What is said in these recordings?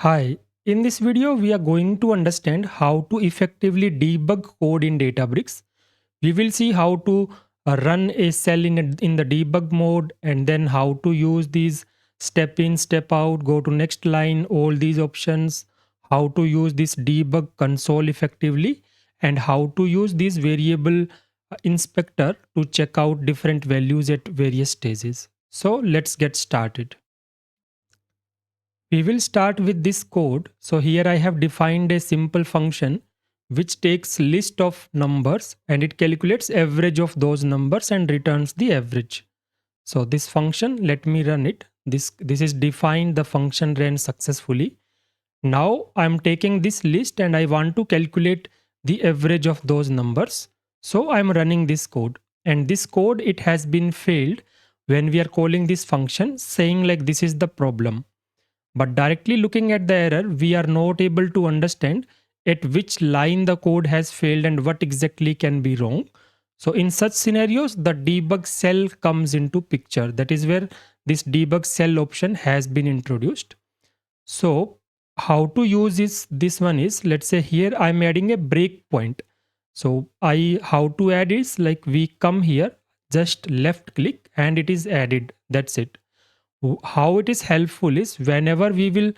Hi, in this video we are going to understand how to effectively debug code in Databricks. We will see how to run a cell in the debug mode, and then how to use these step in, step out, go to next line, all these options, how to use this debug console effectively, and how to use this variable inspector to check out different values at various stages. So let's get started. We will start with this code. So here I have defined a simple function which takes list of numbers and it calculates average of those numbers and returns the average. So this function, let me run it. This is defined, the function ran successfully. Now I'm taking this list and I want to calculate the average of those numbers. So I'm running this code, and this code, it has been failed when we are calling this function saying like this is the problem. But directly looking at the error, we are not able to understand at which line the code has failed and what exactly can be wrong. So in such scenarios, the debug cell comes into picture. That is where this debug cell option has been introduced. So how to use this one is, let's say here I'm adding a breakpoint. So how to add is like we come here, just left click and it is added. That's it. How it is helpful is whenever we will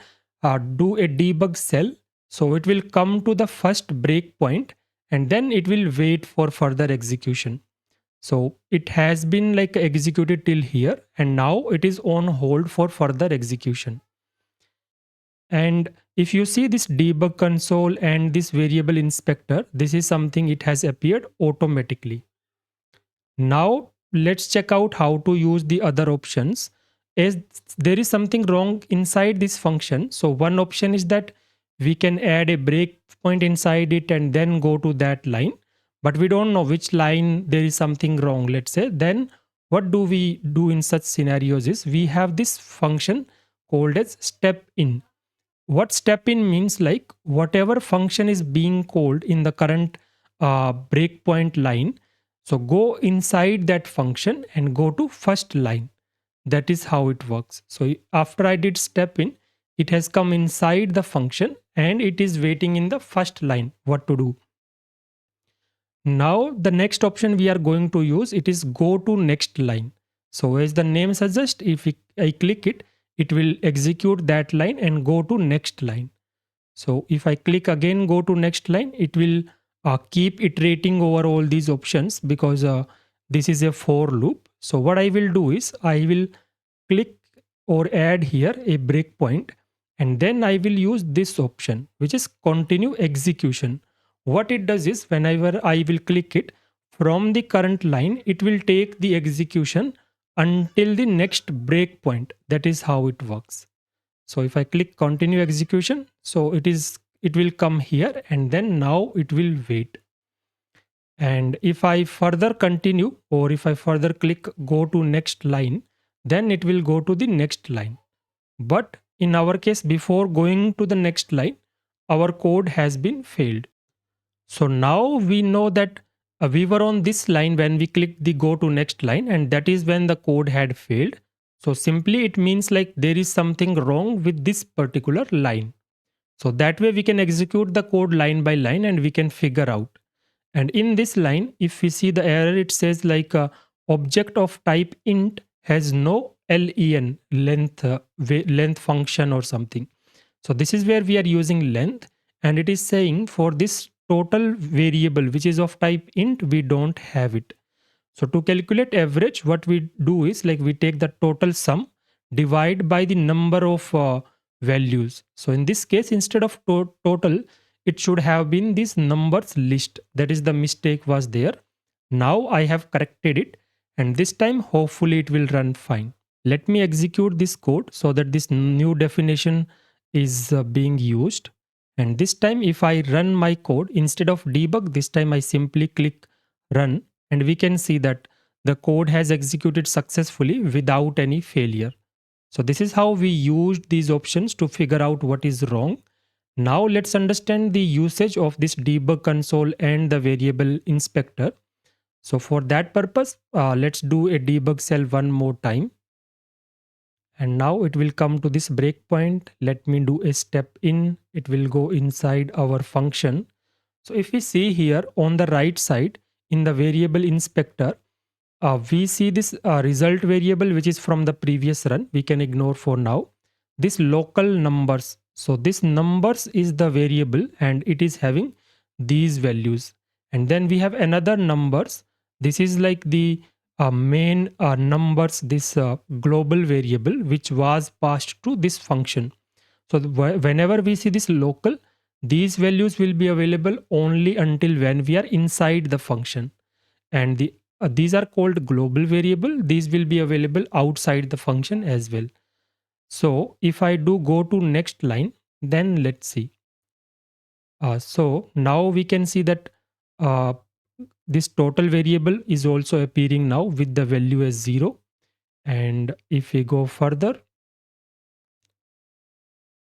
do a debug cell, so it will come to the first breakpoint and then it will wait for further execution. So it has been like executed till here and now it is on hold for further execution. And if you see this debug console and this variable inspector, this is something it has appeared automatically. Now let's check out how to use the other options. As there is something wrong inside this function. So one option is that we can add a breakpoint inside it and then go to that line. But we don't know which line there is something wrong, let's say. Then what do we do in such scenarios is we have this function called as step in. What step in means, like whatever function is being called in the current breakpoint line, so go inside that function and go to first line. That is how it works. So after I did step in, it has come inside the function and it is waiting in the first line what to do. Now the next option we are going to use, it is go to next line. So as the name suggests, if I click it, it will execute that line and go to next line. So if I click again go to next line, it will keep iterating over all these options because this is a for loop. So what I will do is I will click or add here a breakpoint and then I will use this option which is continue execution. What it does is whenever I will click it from the current line, it will take the execution until the next breakpoint. That is how it works. So if I click continue execution, so it will come here and then now it will wait. And if I further continue or if I further click go to next line, then it will go to the next line. But in our case, before going to the next line, our code has been failed. So now we know that we were on this line when we clicked the go to next line, and that is when the code had failed. So simply it means like there is something wrong with this particular line. So that way we can execute the code line by line and we can figure out. And in this line, if we see the error, it says like object of type int has no len, length function or something. So this is where we are using length, and it is saying for this total variable which is of type int, we don't have it. So to calculate average, what we do is like we take the total sum, divide by the number of values. So in this case, instead of total, it should have been this numbers list. That is the mistake was there. Now I have corrected it, and this time hopefully it will run fine. Let me execute this code so that this new definition is being used. And this time if I run my code, instead of debug, this time I simply click run, and we can see that the code has executed successfully without any failure. So this is how we used these options to figure out what is wrong. Now let's understand the usage of this debug console and the variable inspector. So for that purpose, let's do a debug cell one more time. And now it will come to this breakpoint. Let me do a step in. It will go inside our function. So if we see here on the right side in the variable inspector, we see this result variable which is from the previous run. We can ignore for now. This local numbers. So this numbers is the variable and it is having these values. And then we have another numbers. This is like the main numbers, this global variable which was passed to this function. So whenever we see this local, these values will be available only until when we are inside the function. And these are called global variable. These will be available outside the function as well. So if I do go to next line, then let's see. So now we can see that uh, this total variable is also appearing now with the value as 0. And if we go further,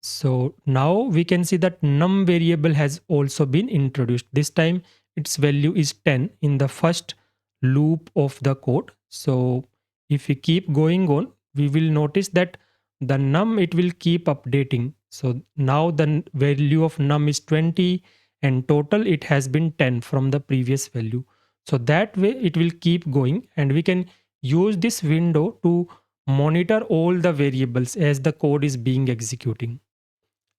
so now we can see that num variable has also been introduced. This time its value is 10 in the first loop of the code. So if we keep going on, we will notice that the num, it will keep updating. So now the value of num is 20 and total it has been 10 from the previous value. So that way it will keep going, and we can use this window to monitor all the variables as the code is being executing.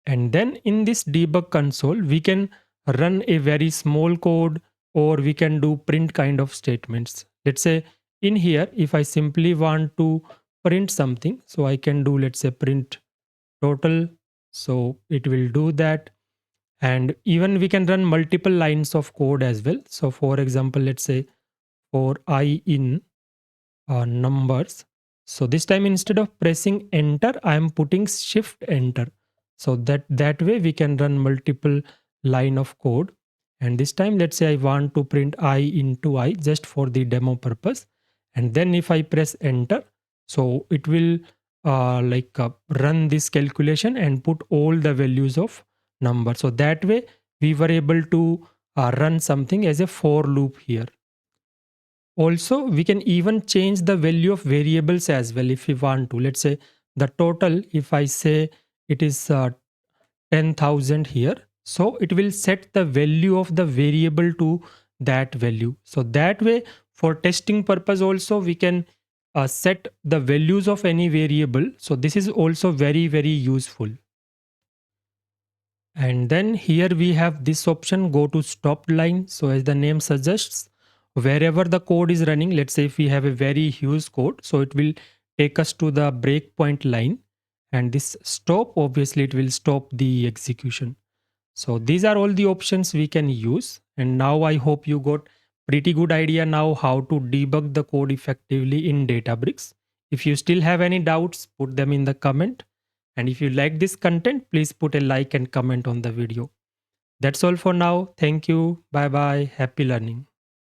And then in this debug console, we can run a very small code, or we can do print kind of statements. Let's say in here, if I simply want to print something, so I can do, let's say, print total. So it will do that. And even we can run multiple lines of code as well. So for example, let's say for I in numbers. So this time instead of pressing enter, I am putting shift enter. So that way we can run multiple line of code. And this time, let's say I want to print I into I just for the demo purpose. And then if I press enter, so it will run this calculation and put all the values of number. So that way we were able to run something as a for loop here. Also, we can even change the value of variables as well if we want to. Let's say the total, if I say it is 10,000 here, so it will set the value of the variable to that value. So that way, for testing purpose also, we can set the values of any variable. So this is also very, very useful. And then here we have this option, go to stop line. So as the name suggests, wherever the code is running, let's say if we have a very huge code, so it will take us to the breakpoint line, and this stop, obviously it will stop the execution. So these are all the options we can use. And now I hope you got pretty good idea now how to debug the code effectively in Databricks. If you still have any doubts, put them in the comment. And if you like this content, please put a like and comment on the video. That's all for now. Thank you. Bye bye. Happy learning.